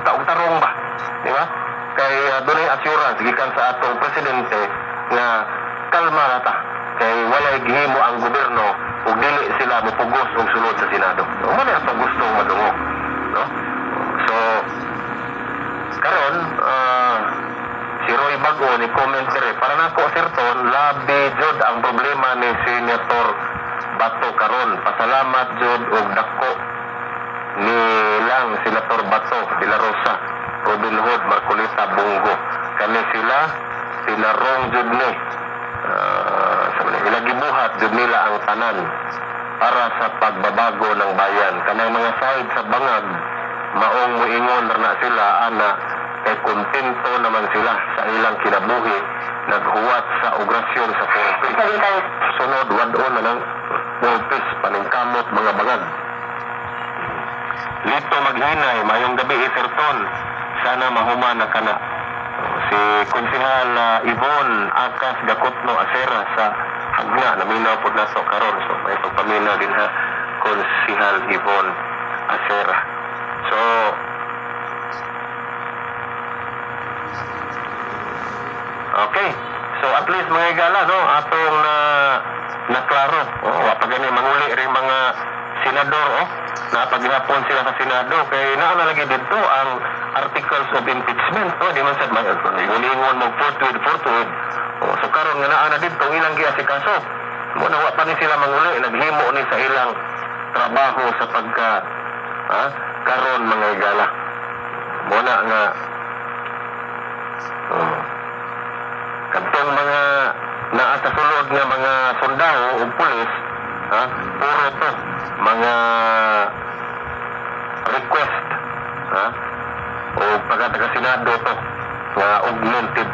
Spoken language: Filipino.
taong tarong ba, di ba? Kay doon ay assurance gikan sa atong presidente nga kalma na ta, kay walay gihimo ang gobyerno ug dili sila mopugos og sulod sa Senado. Mo na atong gusto madungog, no? So karon si Roy Bago ni commentary para nako sirton labi jud ang problema ni Senator Bato karon. Pasalamat jud og dako ni lang Senator Bato de la Rosa, Robin Hood, Marcolita Bongo. Kani sila rong jud ni ilagibuhat jud nila ang tanan para sa pagbabago ng bayan. Kanang mga side sa bangag maong muingon na sila ana kay kontento naman sila sa ilang kinabuhi, naghuwat sa operasyon sa Purpis. Sunod wadon na ng Purpis paningkamot mga bangag. Lito maghinay, mayong gabi iserton, sana mahuman na kana. Si Konsehal Yvonne Akas Gakotno Asera sa Hagna, naminaw po na so karon. So may pagpaminaw din ha, Konsehal Yvonne Asera. So okay, so at least mga igala, no, atong naklaro. Wapag gani manguli rin mga senador, napaghapon sila sa Senado, kay naa na lagi dito ang articles of impeachment, di man sad ingon mo forthwith. So karon nga naa na dito ilang giasikaso. Mo na wa pa ni sila manguli, naghimo ni sa ilang trabaho sa pagka karon mga igala. Mo na nga kadtong mga naa sa sulod nga mga sundao o pulis, puro to mga request o pagkataga Senado to nga augmented